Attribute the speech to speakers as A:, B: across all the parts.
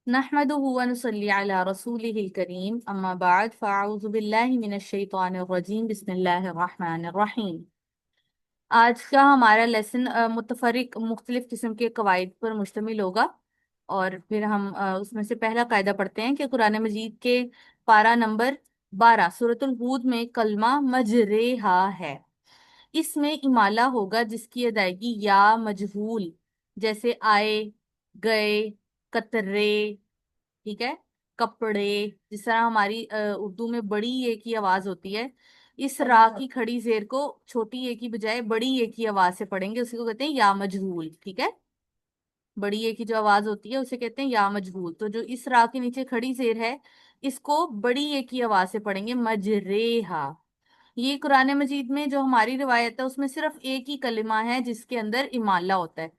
A: नहमदुहु व नुसल्ली अला रसूलिहिल करीम अम्मा बाद फ़अऊज़ु बिल्लाहि मिनश शैतानिर रजीम बिस्मिल्लाहिर रहमानिर रहीम। आज का हमारा लेसन मुतफरिक मुख्तलिफ किस्म के कवायद पर मुश्तमिल होगा। और फिर हम उसमें से पहला कायदा पढ़ते हैं कि कुरान मजीद के पारा नंबर 12 सूरतुल हूद में कलमा मजरेहा है। इसमें इमाला होगा जिसकी अदायगी या मजहूल, जैसे आए, गए, कतरे, ठीक है, कपड़े। जिस तरह हमारी उर्दू में बड़ी ए की आवाज होती है, इस रा की खड़ी जेर को छोटी ए की बजाय बड़ी ए की आवाज से पढ़ेंगे, उसी को कहते हैं या मजहूल। ठीक है, बड़ी ए की जो आवाज होती है उसे कहते हैं या मजहूल। तो जो इस रा के नीचे खड़ी जेर है, इसको बड़ी ए की आवाज से पढ़ेंगे मजरेहा। ये कुरान मजीद में जो हमारी रिवायत है उसमें सिर्फ एक ही कलिमा है जिसके अंदर इमाला होता है।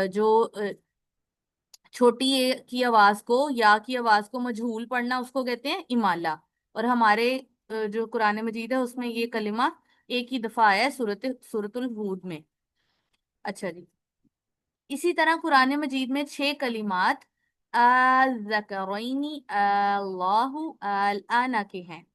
A: जो छोटी ए की आवाज को, या की आवाज को मजहूल पढ़ना, उसको कहते हैं इमाला। और हमारे जो कुरान मजीद है उसमें ये कलिमा एक ही दफा आया है, सूरतुल हूद में। अच्छा जी। इसी तरह कुरान मजीद में 6 कलिमात अज़्ज़करैनी अल्लाहु अल आना के हैं।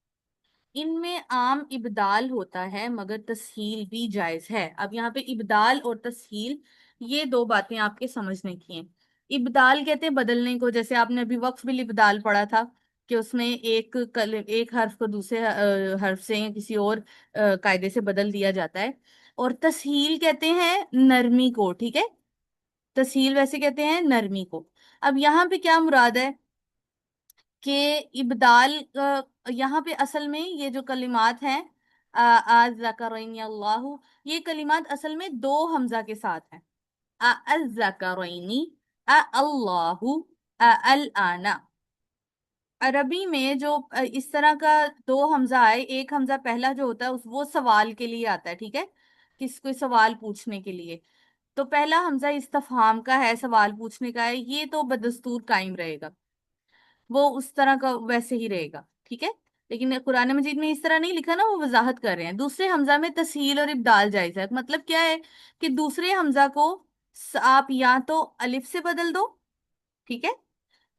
A: इनमें आम इबदाल होता है मगर तस्हील भी जायज है। अब यहाँ पे इबदाल और तस्हील, ये दो बातें आपके समझने की हैं। इबदाल कहते हैं बदलने को, जैसे आपने अभी वक्फ बिल इबदाल पढ़ा था कि उसमें एक हर्फ को दूसरे हर्फ से या किसी और कायदे से बदल दिया जाता है। और तस्हील कहते हैं नरमी को। ठीक है, तस्हील वैसे कहते हैं नरमी को। अब यहाँ पे क्या मुराद है कि इबदाल, यहाँ पे असल में ये जो कलिमात हैं अज़्ज़करैनी अल्लाहु, ये कलिमात असल में दो हमजा के साथ हैं। अज़्ज़करैनी अल्लाहु अल आना। अरबी में जो इस तरह का दो हमजा आए, एक हमजा पहला जो होता है वो सवाल के लिए आता है। ठीक है, कोई सवाल पूछने के लिए। तो पहला हमजा इस्तफहाम का है, सवाल पूछने का है, ये तो बदस्तूर कायम रहेगा, वो उस तरह का वैसे ही रहेगा। ठीक है, लेकिन कुरान मजीद में इस तरह नहीं लिखा ना, वो वजाहत कर रहे हैं। दूसरे हमजा में तस्हील और इब्दाल जायज है। मतलब क्या है कि दूसरे हमजा को आप या तो अलिफ से बदल दो। ठीक है,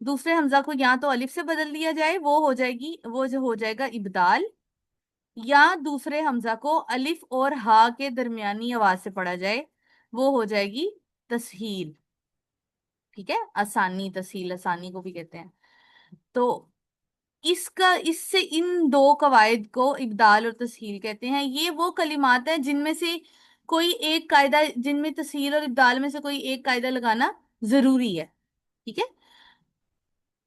A: दूसरे हमजा को या तो अलिफ से बदल दिया जाए, वो हो जाएगी, वो जो हो जाएगा इब्दाल। या दूसरे हमजा को अलिफ और हा के दरमियानी आवाज से पढ़ा जाए, वो हो जाएगी तस्हील। ठीक है, आसानी, तस्हील आसानी को भी कहते हैं। तो इसका इससे इन दो कवायद को इब्दाल और तस्हील कहते हैं। ये वो कलिमात हैं जिनमें से कोई एक कायदा, जिनमें तस्हील और इब्दाल में से कोई एक कायदा लगाना जरूरी है। ठीक है,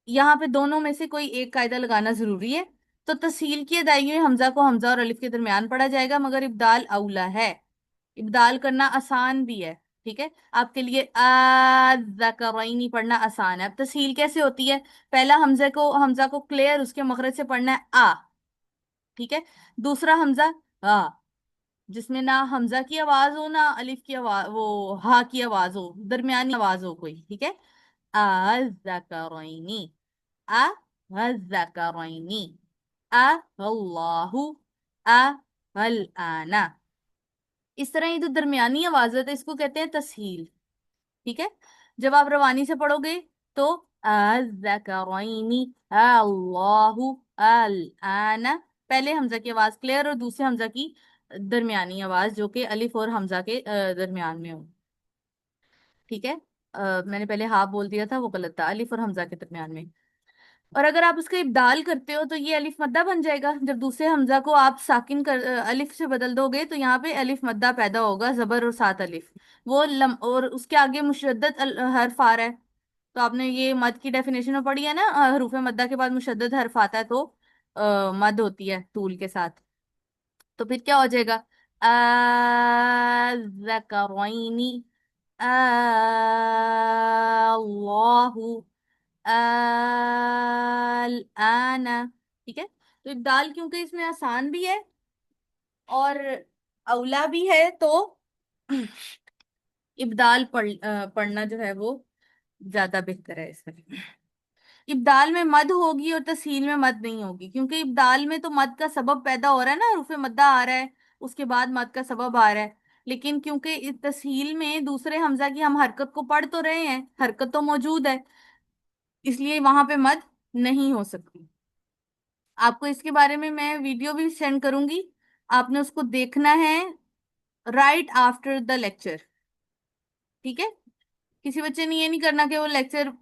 A: यहाँ पे दोनों में से कोई एक कायदा लगाना जरूरी है। तो तस्हील की अदायगी में हमजा को हमजा और अलिफ के दरमियान पढ़ा जाएगा, मगर इब्दाल औला है। इब्दाल करना आसान भी है। ठीक है, आपके लिए अज़्ज़करैनी पढ़ना आसान है। अब तस्हील कैसे होती है? पहला हमजा को क्लियर उसके मखरज से पढ़ना है आ। ठीक है, दूसरा हमजा आ, जिसमें ना हमजा की आवाज हो ना अलिफ की आवाज, वो हा की आवाज हो, दरमियानी आवाज हो कोई। ठीक है, अज़्ज़करैनी अज़्ज़करैनी अल्लाहु अल आना। इस तरह ये जो दरमियानी आवाज है तो इसको कहते हैं तस्हील। ठीक है, जब आप रवानी से पढ़ोगे तो अज़्ज़करैनी अल्लाहु अल आना, पहले हमजा की आवाज क्लियर और दूसरे हमजा की दरमियानी आवाज जो कि अलिफ और हमजा के दरमियान में हो। ठीक है, मैंने पहले हा बोल दिया था, वो गलत था, अलिफ और हमजा के दरमियान में। और अगर आप उसका इब्दाल करते हो तो ये अलिफ मद्दा बन जाएगा। जब दूसरे हमजा को आप साकिन कर अलिफ से बदल दोगे तो यहाँ पे अलिफ मद्दा पैदा होगा, जबर और साथ अलिफ। और उसके आगे मुशद्दद हर्फ आ रहा है। तो आपने ये मद की डेफिनेशन में पढ़ी है ना, हरूफ मद्दा के बाद मुशद्दद हर्फ आता है तो मद होती है तूल के साथ। तो फिर क्या हो जाएगा? अज़्ज़करैनी अल्लाहु अल आना। ठीक है, तो इब्दाल क्योंकि इसमें आसान भी है और औला भी है, तो इब्दाल पढ़ना जो है वो ज्यादा बेहतर है इसमें। इब्दाल में मद होगी और तस्हील में मद नहीं होगी, क्योंकि इब्दाल में तो मद का सबब पैदा हो रहा है ना, रुफे मद्दा आ रहा है, उसके बाद मद का सबब आ रहा है। लेकिन क्योंकि इस तस्हील में दूसरे हमजा की हम हरकत को पढ़ तो रहे हैं, हरकत तो मौजूद है, इसलिए वहां पे मद नहीं हो सकती। आपको इसके बारे में मैं वीडियो भी सेंड करूंगी, आपने उसको देखना है राइट आफ्टर द लेक्चर। ठीक है, किसी बच्चे ने ये नहीं करना कि वो लेक्चर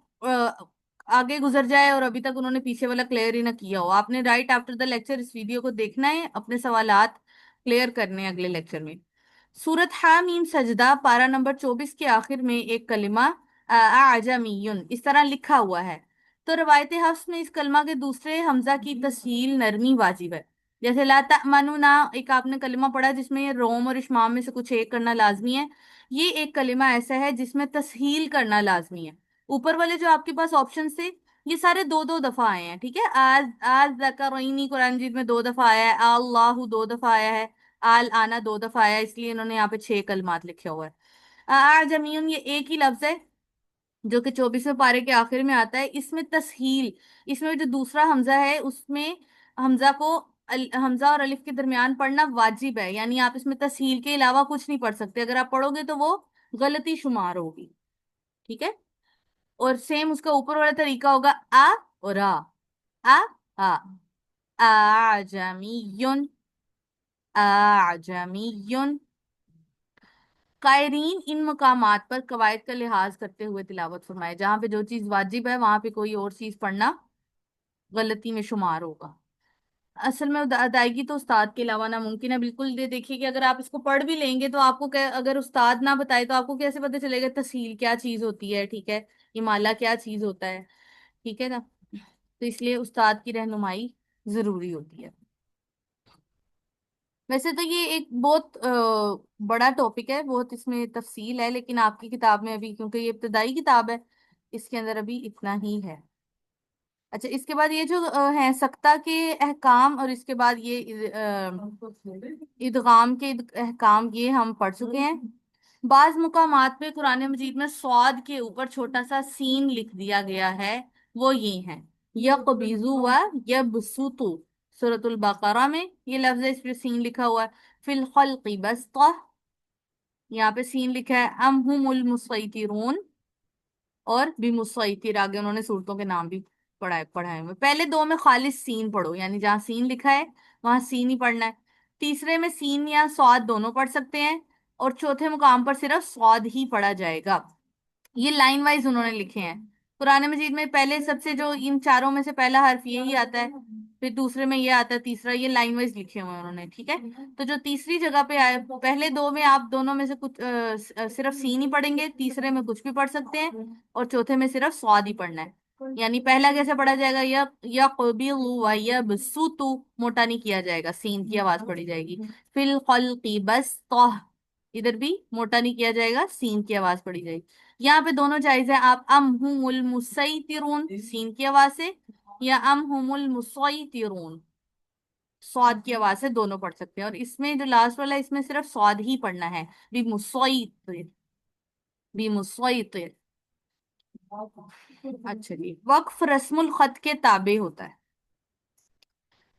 A: आगे गुजर जाए और अभी तक उन्होंने पीछे वाला क्लियर ही ना किया हो। आपने राइट आफ्टर द लेक्चर इस वीडियो को देखना है, अपने सवालात क्लियर करने हैं अगले लेक्चर में। सूरत हामीम सजदा पारा नंबर 24 के आखिर में एक कलिमा आजमीयुन इस तरह लिखा हुआ है। तो रवायत हफ्स में इस कलमा के दूसरे हमजा की तस्हील नरमी वाजिब है। जैसे ला तमनुना, एक आपने कलिमा पढ़ा जिसमें ये रोम और इशमाम में से कुछ एक करना लाजमी है। ये एक कलिमा ऐसा है जिसमें तस्हील करना लाजमी है। ऊपर वाले जो आपके पास ऑप्शन थे, ये सारे दो दो दफा आए हैं। ठीक है, आज आज ज़करईनी कुरान मजीद में दो दफा आया है, अल्लाहु दो दफा आया है, आल आना दो दफा आया है, इसलिए इन्होंने यहाँ पे 6 कलमात लिखे हुए हैं। आजमीन ये एक ही लफ्ज है जो कि 24वें पारे के आखिर में आता है। इसमें तस्हील, इसमें जो दूसरा हमजा है उसमें हमजा को हमजा और अलिफ के दरमियान पढ़ना वाजिब है, यानी आप इसमें तस्हील के अलावा कुछ नहीं पढ़ सकते। अगर आप पढ़ोगे तो वो गलती शुमार होगी। ठीक है, और सेम उसका ऊपर वाला तरीका होगा आ और आ आ आजमीयुन आजमीयुन। कायरीन इन मकामात पर कवायद का लिहाज करते हुए तिलावत फरमाए, जहां पे जो चीज वाजिब है वहां पे कोई और चीज पढ़ना गलती में शुमार होगा। असल में अदायगी तो उस्ताद के अलावा नामुमकिन है। बिल्कुल ये देखिए कि अगर आप इसको पढ़ भी लेंगे तो आपको अगर उस्ताद ना बताए तो आपको कैसे पता चलेगा तस्हील क्या चीज होती है, ठीक है, इमाला क्या चीज होता है। ठीक है ना, तो इसलिए उस्ताद की रहनुमाई जरूरी होती है। वैसे तो ये एक बहुत बड़ा टॉपिक है, बहुत इसमें तफसील है, लेकिन आपकी किताब में अभी क्योंकि ये इब्तदाई किताब है इसके अंदर अभी इतना ही है। अच्छा, इसके बाद ये जो है सख्ता के अहकाम, और इसके बाद ये इदगाम के अहकाम, ये हम पढ़ चुके हैं। बाज मुकामात पे कुरान मजीद में स्वाद के ऊपर छोटा सा सीन लिख दिया गया है, वो ये है यकबिजु व यबसुतु। सूरतुल बकरा में ये लफ्ज है, इस पे सीन लिखा हुआ है। फिल खल्qi बस्ता, यहाँ पे सीन लिखा है। अम हुमुल मुसैतिरून, और भी मुसैतिर, आगे उन्होंने सूरतों के नाम भी पढ़ाए हुए। पहले दो में खालिस सीन पढ़ो, यानी जहाँ सीन लिखा है वहां सीन ही पढ़ना है। तीसरे में सीन या स्वाद दोनों पढ़ सकते हैं, और चौथे मुकाम पर सिर्फ स्वाद ही पढ़ा जाएगा। ये लाइन वाइज उन्होंने लिखे हैं। कुरान मजीद में पहले सबसे जो इन चारों में से पहला हर्फ यही आता है, फिर दूसरे में ये आता है, तीसरा, ये लाइन वाइज लिखे हुए हैं उन्होंने। ठीक है, तो जो तीसरी जगह पे आए, पहले दो में आप दोनों में से कुछ सिर्फ सीन ही पढ़ेंगे, तीसरे में कुछ भी पढ़ सकते हैं, और चौथे में सिर्फ स्वाद ही पढ़ना है। यानी पहला कैसे पढ़ा जाएगा, यक़बिलु व यबसुतु, मोटा नहीं किया जाएगा, सीन की आवाज पड़ी जाएगी। फिल खल्qi बस्ता, इधर भी मोटा नहीं किया जाएगा, सीन की आवाज पड़ी जाएगी। यहाँ पे दोनों जायज है, आप अम हुमुल मुसैतिरून सीन की आवाज से, या अम हुमुल मुसैतिरून स्वाद की आवाज से, दोनों पढ़ सकते हैं। और इसमें जो लास्ट वाला है इसमें सिर्फ स्वाद ही पढ़ना है, भी मुसैतिर, भी मुसैतिर। अच्छा जी, वक्फ रस्मुल खत के ताबे होता है।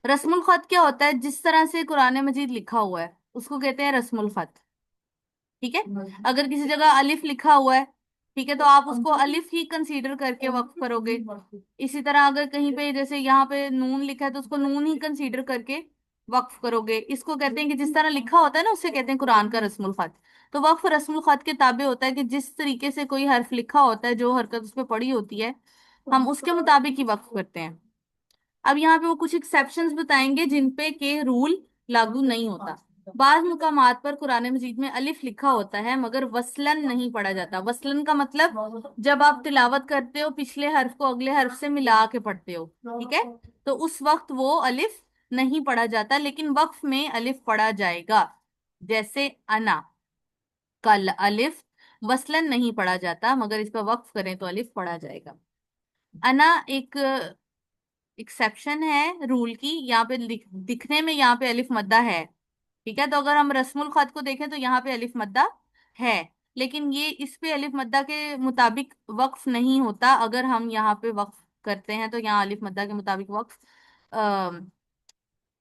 A: रस्मुल खत क्या होता है, जिस तरह से कुरान मजीद लिखा हुआ है उसको कहते हैं रस्मुल खत। ठीक है, अगर किसी जगह अलिफ लिखा हुआ है, ठीक है, तो आप उसको अलिफ ही कंसीडर करके वक्फ करोगे। इसी तरह अगर कहीं पे जैसे यहाँ पे नून लिखा है तो उसको नून ही कंसीडर करके वक्फ करोगे। इसको कहते हैं कि जिस तरह लिखा होता है ना उसे कहते हैं कुरान का रस्मुल खत। तो वक्फ रस्मुल खत के ताबे होता है कि जिस तरीके से कोई हर्फ लिखा होता है, जो हरकत उस पर पड़ी होती है, हम उसके मुताबिक ही वक्फ करते हैं। अब यहाँ पे वो कुछ एक्सेप्शंस बताएंगे जिन पे के रूल लागू नहीं होता। बाज मुकामात पर कुरान मजीद में अलिफ लिखा होता है मगर वसलन नहीं पढ़ा जाता। वसलन का मतलब जब आप तिलावत करते हो पिछले हर्फ को अगले हर्फ से मिला के पढ़ते हो, ठीक है, तो उस वक्त वो अलिफ नहीं पढ़ा जाता, लेकिन वक्फ में अलिफ पढ़ा जाएगा। जैसे अना, कल अलिफ वसलन नहीं पढ़ा जाता, मगर इस पर वक्फ करें तो अलिफ पढ़ा जाएगा। अना एक एक्सेप्शन है रूल की, यहाँ पे दिखने में यहाँ पे अलिफ मद्दा है। ठीक है, तो अगर हम रस्मुल खत को देखें तो यहाँ पे अलिफ मद्दा है, लेकिन ये इस पे अलिफ मद्दा के मुताबिक वक्फ नहीं होता। अगर हम यहाँ पे वक्फ करते हैं तो यहाँ अलिफ मद्दा के मुताबिक वक्फ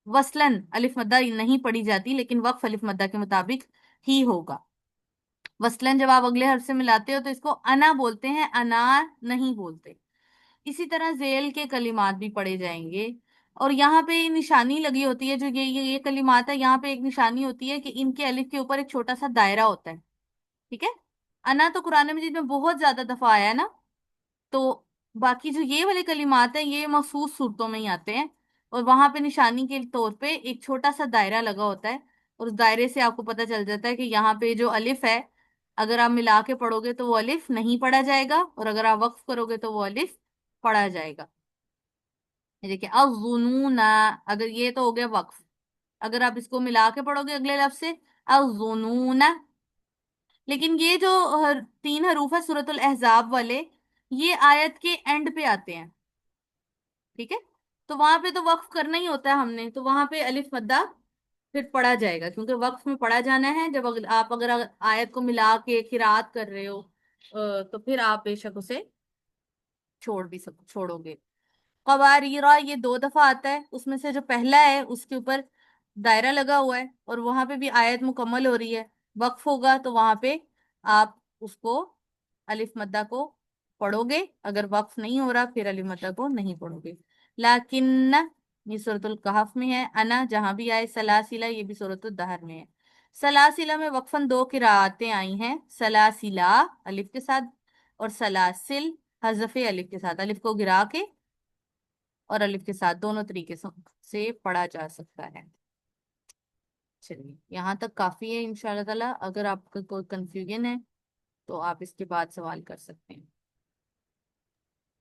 A: वसलन अलिफ मद्दा नहीं पढ़ी जाती, लेकिन वक्फ अलिफ मद्दा के मुताबिक ही होगा। वसलन जब आप अगले हर्फ से मिलाते हो तो इसको अना बोलते हैं, अना नहीं बोलते। इसी तरह जेल के कलिमात भी पढ़े जाएंगे। और यहाँ पे निशानी लगी होती है, जो ये कलिमात है, यहाँ पे एक निशानी होती है कि इनके अलिफ के ऊपर एक छोटा सा दायरा होता है। ठीक है। अना तो कुरान मजीद में बहुत ज्यादा दफा आया है ना। तो बाकी जो ये वाले कलिमात हैं ये मखसूस सूरतों में ही आते हैं। और वहां पे निशानी के तौर पे एक छोटा सा दायरा लगा होता है। और उस दायरे से आपको पता चल जाता है कि यहाँ पे जो अलिफ है, अगर आप मिला के पढ़ोगे तो वो अलिफ नहीं पढ़ा जाएगा, और अगर आप वक्फ करोगे तो वो अलिफ पढ़ा जाएगा। ये देखिए अज़ुनूना, अगर ये तो हो गया वक्फ। अगर आप इसको मिला के पढ़ोगे अगले लफ्ज से, अज़ुनूना। लेकिन ये जो तीन हरूफ है सूरतुल अहज़ाब वाले, ये आयत के एंड पे आते हैं। ठीक है। तो वहां पे तो वक्फ करना ही होता है हमने, तो वहां पे अलिफ मद्दा फिर पढ़ा जाएगा, क्योंकि वक्फ में पढ़ा जाना है। जब आप अगर आयत को मिला के किरात कर रहे हो तो फिर आप बेशक उसे छोड़ोगे। कवारीरा ये दो दफा आता है, उसमें से जो पहला है उसके ऊपर दायरा लगा हुआ है और वहां पे भी आयत मुकम्मल हो रही है। वक्फ होगा तो वहां पे आप उसको अलिफ मद्दा को पढ़ोगे, अगर वक्फ नहीं हो रहा फिर अलिफ मद्दा को नहीं पढ़ोगे। लाकिन ये सूरतुल कहफ में है, अना जहां भी आए, सलासिला ये भी सूरतुल दहर में है। सलासिला में वक्फन दो किरातें आई हैं, सलासिला अलिफ के साथ और सलासिल हज़फ़े अलिफ के साथ। अलिफ को गिरा के और अलिफ के साथ, दोनों तरीके से पढ़ा जा सकता है। चलिए यहाँ तक काफी है इंशाल्लाह ताला। अगर आपका कोई कंफ्यूजन है तो आप इसके बाद सवाल कर सकते हैं।